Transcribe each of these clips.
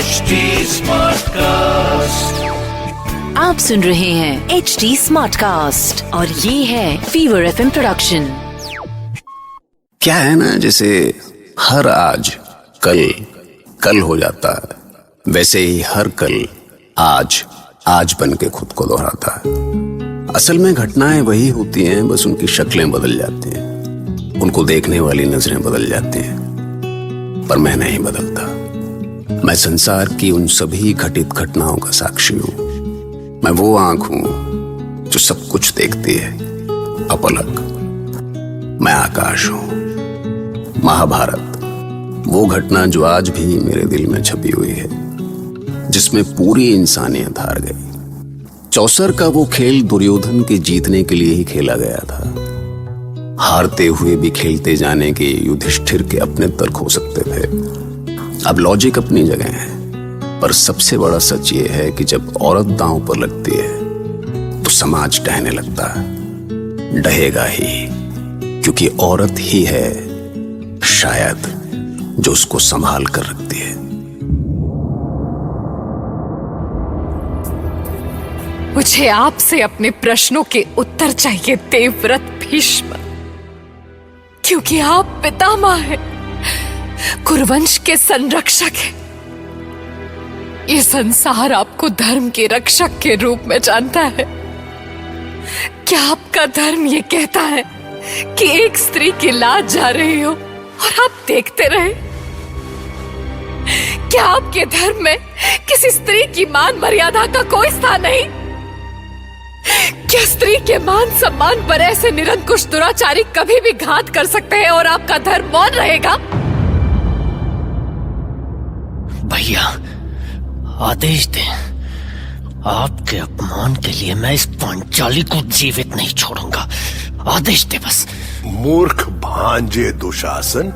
HD Smartcast. आप सुन रहे हैं HD Smartcast और ये है फीवर FM प्रोडक्शन। क्या है ना, जैसे हर आज कल हो जाता है, वैसे ही हर कल आज बन के खुद को दोहराता है। असल में घटनाएं वही होती हैं, बस उनकी शक्लें बदल जाती हैं, उनको देखने वाली नजरें बदल जाती हैं, पर मैं नहीं बदलता। मैं संसार की उन सभी घटित घटनाओं का साक्षी हूं। मैं वो आंख हूं जो सब कुछ देखती है अपलक। मैं आकाश हूं, महाभारत, वो घटना जो आज भी मेरे दिल में छपी हुई है, जिसमें पूरी इंसानियत हार गई। चौसर का वो खेल दुर्योधन के जीतने के लिए ही खेला गया था। हारते हुए भी खेलते जाने के युधिष्ठिर के अपने तर्क हो सकते थे। अब लॉजिक अपनी जगह है, पर सबसे बड़ा सच ये है कि जब औरत दांव पर लगती है तो समाज डहने लगता है। डहेगा ही, क्योंकि औरत ही है शायद जो उसको संभाल कर रखती है। मुझे आपसे अपने प्रश्नों के उत्तर चाहिए देवव्रत भीष्म, क्योंकि आप पितामह हैं, कुरुवंश के संरक्षक हैं। ये संसार आपको धर्म के रक्षक के रूप में जानता है। क्या आपका धर्म ये कहता है कि एक स्त्री की लाज जा रही हो और आप देखते रहे? क्या आपके धर्म में किसी स्त्री की मान मर्यादा का कोई स्थान नहीं? क्या स्त्री के मान सम्मान पर ऐसे निरंकुश दुराचारी कभी भी घात कर सकते हैं और आपका धर्म मौन रहेगा? भैया, आदेश दें। आपके अपमान के लिए मैं इस पांचाली को जीवित नहीं छोड़ूंगा। आदेश दे बस। मूर्ख भांजे दुशासन,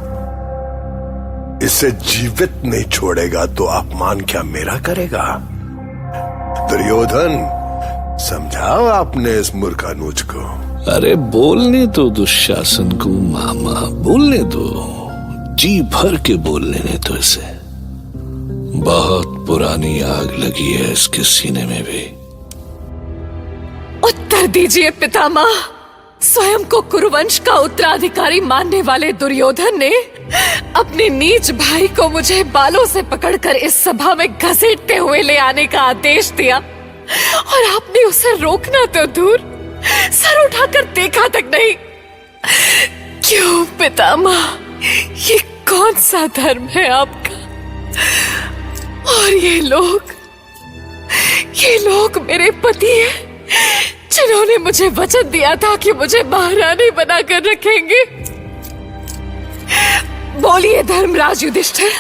इसे जीवित नहीं छोड़ेगा तो अपमान क्या मेरा करेगा? दुर्योधन, समझाओ आपने इस मूर्ख अनुज को। अरे बोलने तो दुशासन को मामा, बोलने दो, जी भर के बोल लेने तो इसे। बहुत पुरानी आग लगी है इसके सीने में भी। उत्तर दीजिए पितामह। स्वयं को कुरुवंश का उत्तराधिकारी मानने वाले दुर्योधन ने अपने नीच भाई को मुझे बालों से पकड़कर इस सभा में घसीटते हुए ले आने का आदेश दिया, और आपने उसे रोकना तो दूर, सर उठाकर देखा तक नहीं। क्यों पितामह, ये कौन सा धर्म है आपका? और ये लोग मेरे पति हैं, जिन्होंने मुझे वचन दिया था कि मुझे महारानी बनाकर रखेंगे। बोलिए धर्मराज युधिष्ठिर,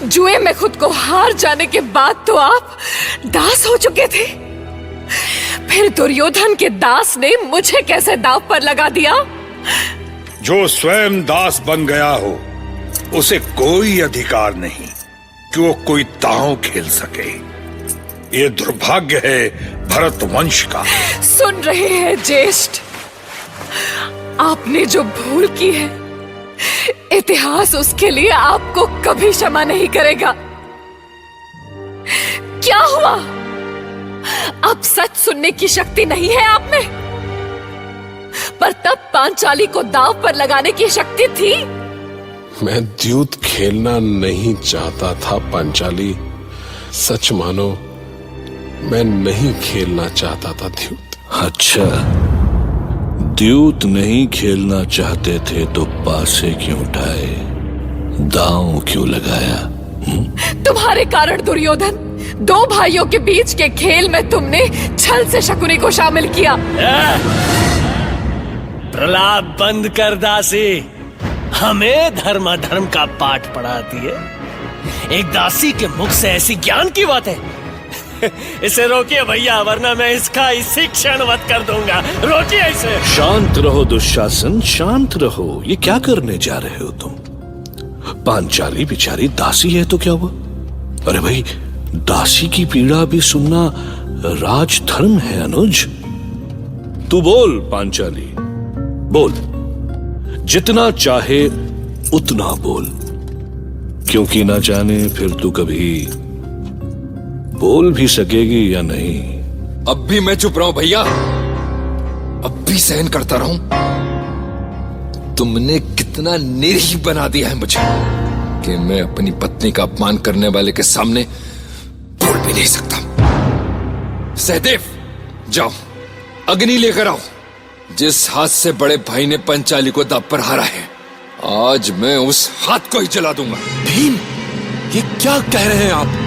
जुए में खुद को हार जाने के बाद तो आप दास हो चुके थे, फिर दुर्योधन के दास ने मुझे कैसे दांव पर लगा दिया? जो स्वयं दास बन गया हो, उसे कोई अधिकार नहीं कि वो कोई दांव खेल सके। ये दुर्भाग्य है भरत वंश का। सुन रहे हैं ज्येष्ठ, आपने जो भूल की है, इतिहास उसके लिए आपको कभी क्षमा नहीं करेगा। क्या हुआ? अब सच सुनने की शक्ति नहीं है आप में, पर तब पांचाली को दांव पर लगाने की शक्ति थी। मैं द्यूत खेलना नहीं चाहता था पांचाली, सच मानो मैं नहीं खेलना चाहता था द्यूत। अच्छा, द्यूत नहीं खेलना चाहते थे तो पासे क्यों उठाए, दांव क्यों लगाया? तुम्हारे कारण दुर्योधन, दो भाइयों के बीच के खेल में तुमने छल से शकुनी को शामिल किया। प्रलाप बंद कर दासी, हमें धर्म का पाठ पढ़ाती है। एक दासी के मुख से ऐसी ज्ञान की बात है। इसे रोकिए भैया, वरना मैं इसका इसी क्षण वध कर दूंगा। रोकिए इसे। शांत रहो दुशासन, शांत रहो। ये क्या करने जा रहे हो तुम? पांचाली बेचारी दासी है तो क्या हुआ? अरे भाई, दासी की पीड़ा भी सुनना राजधर्म है अनुज। तू बोल पांचाली, बोल, जितना चाहे उतना बोल, क्योंकि ना जाने फिर तू कभी बोल भी सकेगी या नहीं? अब भी मैं चुप रहा हूं भैया, अब भी सहन करता रहूं? तुमने कितना निरीह बना दिया है मुझे कि मैं अपनी पत्नी का अपमान करने वाले के सामने बोल भी नहीं सकता। सहदेव, जाओ अग्नि लेकर आओ। जिस हाथ से बड़े भाई ने पंचाली को दांव पर हारा है, आज मैं उस हाथ को ही जला दूंगा। भीम, ये क्या कह रहे हैं आप?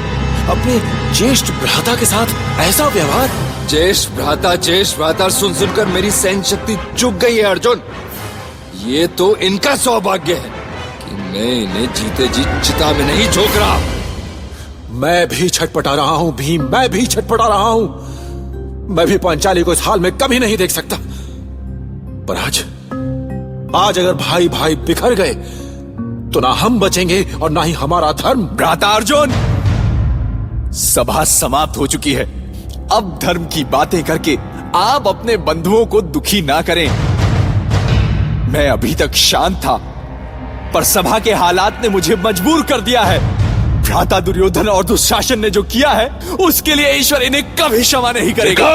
अपने ज्येष्ठ भ्राता के साथ ऐसा व्यवहार? ज्येष्ठ भ्राता सुन सुनकर मेरी सहन शक्ति चुक गई है अर्जुन। ये तो इनका सौभाग्य है कि मैं इन्हें जीते जी चिता में नहीं झोंक रहा। मैं भी छटपटा रहा हूं भीम, मैं भी छटपटा रहा हूं। मैं भी पांचाली को इस हाल में कभी नहीं देख सकता। पर आज अगर भाई भाई बिखर गए तो ना हम बचेंगे और ना ही हमारा धर्म। भ्राता अर्जुन, सभा समाप्त हो चुकी है। अब धर्म की बातें करके आप अपने बंधुओं को दुखी ना करें। मैं अभी तक शांत था, पर सभा के हालात ने मुझे मजबूर कर दिया है। भ्राता दुर्योधन और दुशासन ने जो किया है, उसके लिए ईश्वर इन्हें कभी क्षमा नहीं करेगा।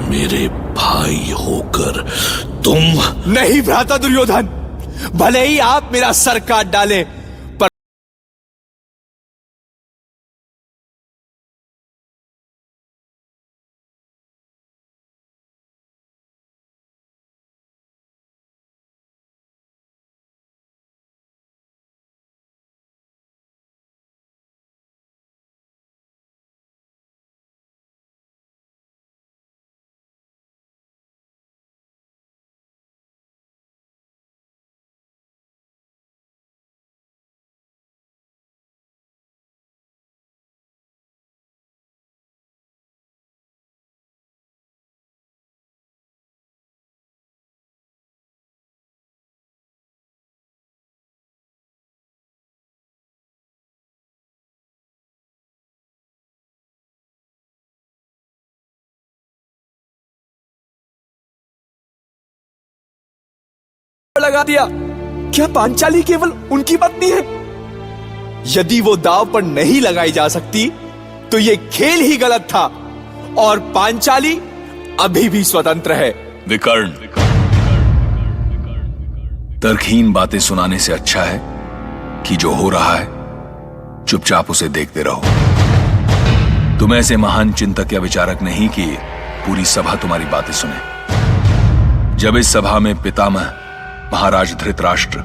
मेरे भाई होकर तुम? नहीं भ्राता दुर्योधन, भले ही आप मेरा सर काट डालें, पर लगा दिया। क्या पांचाली केवल उनकी पत्नी है? यदि वो दाव पर नहीं लगाई जा सकती तो ये खेल ही गलत था, और पांचाली अभी भी स्वतंत्र है। विकर्ण, तर्कहीन बातें सुनाने से अच्छा है कि जो हो रहा है चुपचाप उसे देखते रहो। तुम ऐसे महान चिंतक या विचारक नहीं कि पूरी सभा तुम्हारी बातें सुने। जब इस सभा में पितामह महाराज धृतराष्ट्र,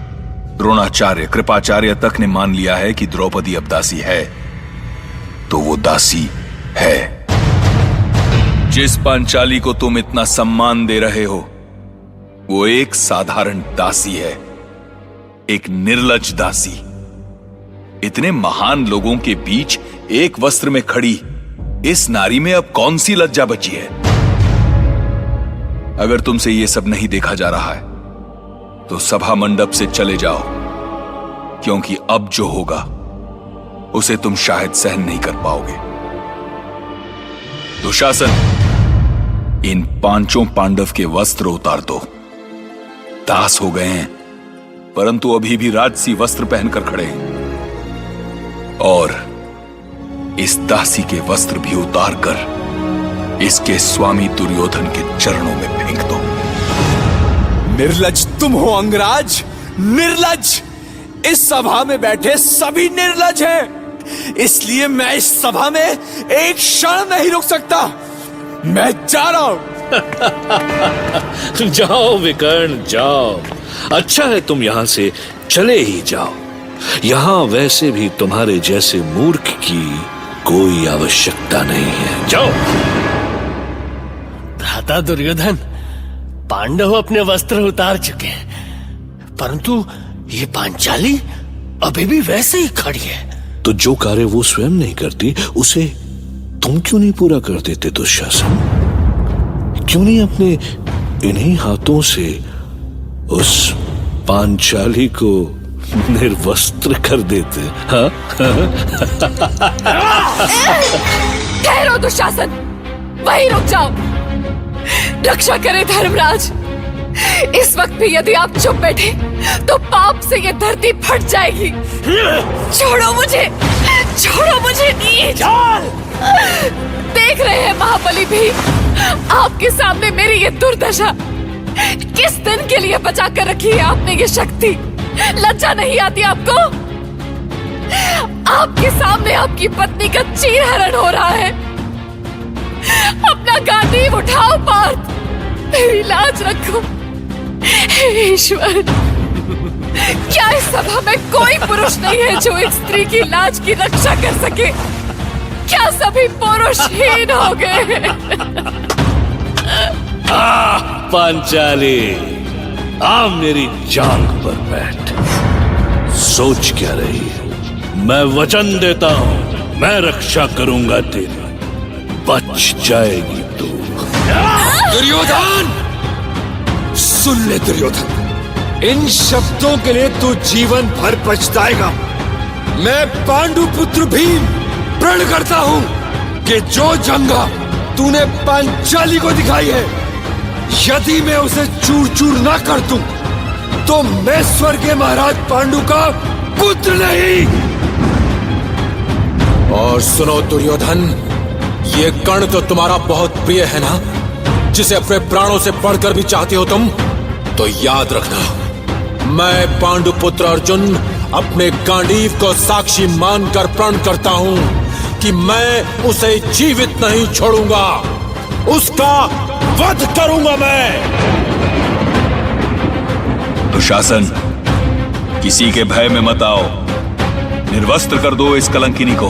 द्रोणाचार्य, कृपाचार्य तक ने मान लिया है कि द्रौपदी अब दासी है, तो वो दासी है। जिस पांचाली को तुम इतना सम्मान दे रहे हो, वो एक साधारण दासी है, एक निर्लज्ज दासी। इतने महान लोगों के बीच एक वस्त्र में खड़ी इस नारी में अब कौन सी लज्जा बची है? अगर तुमसे यह सब नहीं देखा जा रहा है तो सभा मंडप से चले जाओ, क्योंकि अब जो होगा उसे तुम शायद सहन नहीं कर पाओगे। दुशासन, इन पांचों पांडव के वस्त्र उतार दो। दास हो गए हैं, परंतु अभी भी राजसी वस्त्र पहनकर खड़े हैं। और इस दासी के वस्त्र भी उतार कर इसके स्वामी दुर्योधन के चरणों में फेंक दो। निर्लज्ज तुम हो अंगराज, निर्लज्ज। इस सभा में बैठे सभी निर्लज्ज हैं, इसलिए मैं इस सभा में एक क्षण नहीं रुक सकता। मैं जा रहा हूं। जाओ विकर्ण, जाओ। अच्छा है तुम यहां से चले ही जाओ। यहां वैसे भी तुम्हारे जैसे मूर्ख की कोई आवश्यकता नहीं है। जाओ। भ्राता दुर्योधन, पांडव अपने वस्त्र उतार चुके हैं, परंतु ये पांचाली अभी भी वैसे ही खड़ी है। तो जो कार्य वो स्वयं नहीं करती, उसे तुम क्यों नहीं पूरा कर देते दुशासन? क्यों नहीं अपने इन्हीं हाथों से उस पांचाली को निर्वस्त्र कर देते? हाँ? ठहरो दुशासन, वहीं रुक जाओ। रक्षा करे धर्मराज। इस वक्त भी यदि आप चुप बैठे तो पाप से ये धरती फट जाएगी। छोड़ो मुझे, छोड़ो मुझे नीच। चल। देख रहे हैं महाबली भी आपके सामने मेरी ये दुर्दशा। किस दिन के लिए बचा कर रखी है आपने ये शक्ति? लज्जा नहीं आती आपको? आपके सामने आपकी पत्नी का चीरहरण हो रहा है। अपना गांडीव उठाओ पार्थ, मेरी लाज रखो। हे ईश्वर, क्या इस सभा में कोई पुरुष नहीं है जो एक स्त्री की लाज की रक्षा कर सके? क्या सभी पुरुषहीन हो गए? पांचाली, आ मेरी जांग पर बैठ। सोच क्या रही है? मैं वचन देता हूं, मैं रक्षा करूंगा तेरी, बच जाएगी तू। दुर्योधन, सुन ले दुर्योधन, इन शब्दों के लिए तू जीवन भर पछताएगा। मैं पांडुपुत्र भीम प्रण करता हूं कि जो जंगा तूने पांचाली को दिखाई है, यदि मैं उसे चूर चूर ना कर दूं, तो मैं स्वर्गीय महाराज पांडु का पुत्र नहीं। और सुनो दुर्योधन, ये कर्ण तो तुम्हारा बहुत प्रिय है ना, जिसे अपने प्राणों से बढ़कर भी चाहते हो तुम? तो याद रखना, मैं पांडुपुत्र अर्जुन अपने गांडीव को साक्षी मानकर प्रण करता हूं कि मैं उसे जीवित नहीं छोड़ूंगा, उसका वध करूंगा मैं। दुशासन, किसी के भय में मत आओ, निर्वस्त्र कर दो इस कलंकिनी को।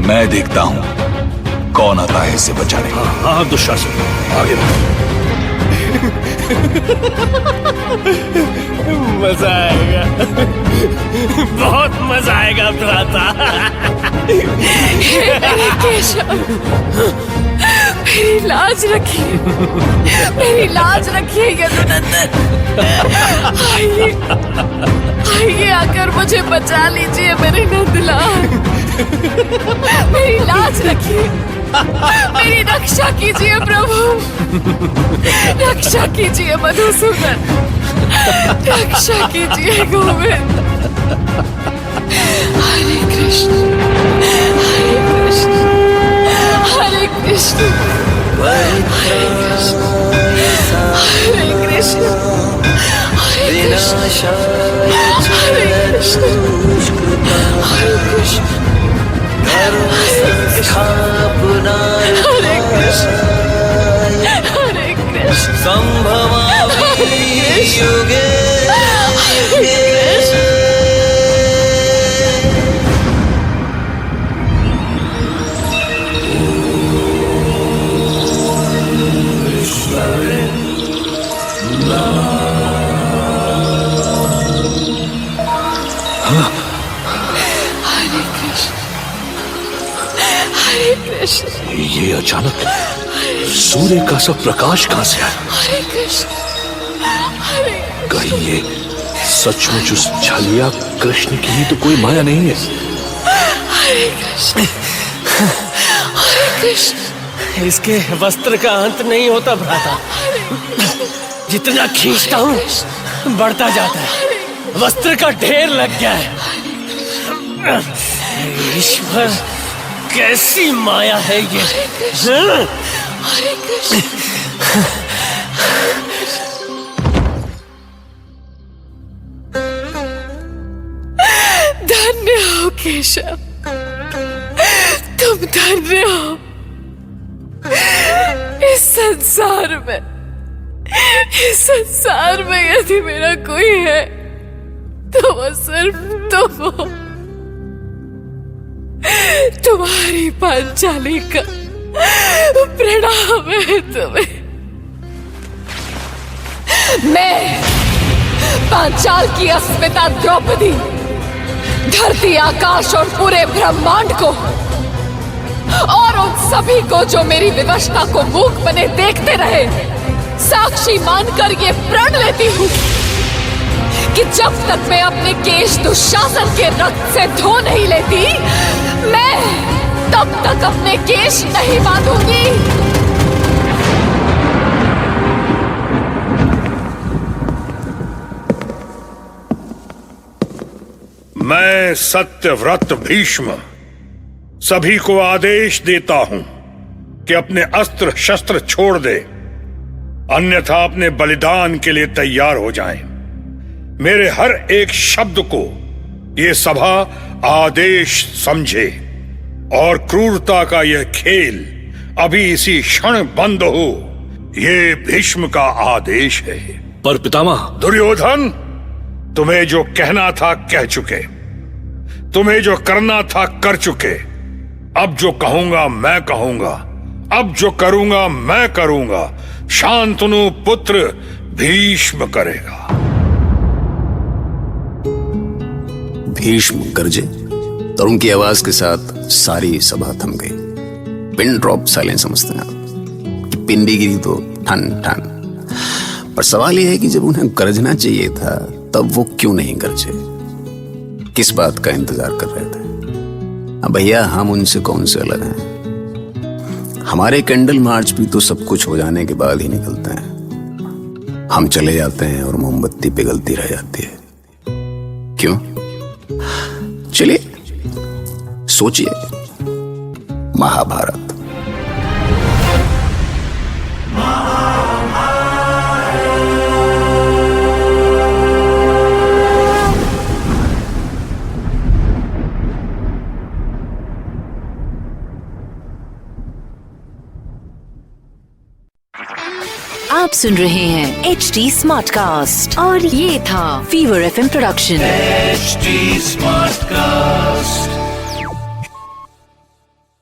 मैं देखता हूं कौन आता है इसे बचाने। हाँ दुशासन, आगे मजा आएगा, बहुत मजा आएगा भ्राता। केशव, मेरी लाज रखिए, मेरी लाज रखिए यदुनंदन। आइए, आइए आकर मुझे बचा लीजिए मेरे नंदलाल। मेरी लाज रखिए, मेरी रक्षा कीजिए प्रभु, रक्षा कीजिए मधुसूदन, रक्षा कीजिए गोविंद। हरे कृष्ण, हरे कृष्ण, हरे कृष्ण, हरे कृष्ण, हरे कृष्ण, हरे कृष्ण, हरे कृष्ण, हरे कृष्ण, हरे कृष्ण, हरे कृष्ण, संभवामि युगे युगे। हरे कृष्ण, हरे कृष्ण। ये अचानक सूर्य का सब प्रकाश कहां से आया? हरे कृष्ण, हरे कहीं ये सचमुच उस छलिया कृष्ण की ही तो कोई माया नहीं है? हरे कृष्ण, हरे कृष्ण। इसके वस्त्र का अंत नहीं होता भ्राता, जितना खींचता हूं बढ़ता जाता है। वस्त्र का ढेर लग गया है। ईश्वर, कैसी माया है ये? हरे कृष्ण, धन्य हो केशव, तुम धन्य हो। इस संसार में यदि मेरा कोई है तो वो सिर्फ तुम हो। तुम्हारी पांचाली का प्रणाम है तुम्हें। मैं पांचाल की अस्मिता द्रौपदी धरती, आकाश और पूरे ब्रह्मांड को और उन सभी को जो मेरी विवशता को मूक बने देखते रहे, साक्षी मानकर ये प्रण लेती हूं कि जब तक मैं अपने केश दुशासन के रक्त से धो नहीं लेती, मैं तब तक अपने केश नहीं बांधूंगी। मैं सत्यव्रत भीष्म सभी को आदेश देता हूं कि अपने अस्त्र शस्त्र छोड़ दे, अन्यथा अपने बलिदान के लिए तैयार हो जाएं। मेरे हर एक शब्द को यह सभा आदेश समझे और क्रूरता का यह खेल अभी इसी क्षण बंद हो, ये भीष्म का आदेश है। पर पितामह। दुर्योधन, तुम्हें जो कहना था कह चुके, तुम्हें जो करना था कर चुके। अब जो कहूंगा मैं कहूंगा, अब जो करूंगा मैं करूंगा। शांतनु पुत्र भीष्म करेगा। भीष्म गरजे और उनकी आवाज के साथ सारी सभा थम गई। पिन ड्रॉप साइलेंस समझते हैं आप कि पिंडी गिरी तो ठन ठन। पर सवाल यह है कि जब उन्हें गरजना चाहिए था तब वो क्यों नहीं गरजे? किस बात का इंतजार कर रहे थे? अब भैया, हम उनसे कौन से अलग हैं? हमारे कैंडल मार्च भी तो सब कुछ हो जाने के बाद ही निकलते हैं। हम चले जाते हैं और मोमबत्ती पिघलती रह जाती है। क्यों? चलिए सोचिए, महाभारत। आप सुन रहे हैं HD स्मार्ट कास्ट और ये था fever FM production. HD smart cast.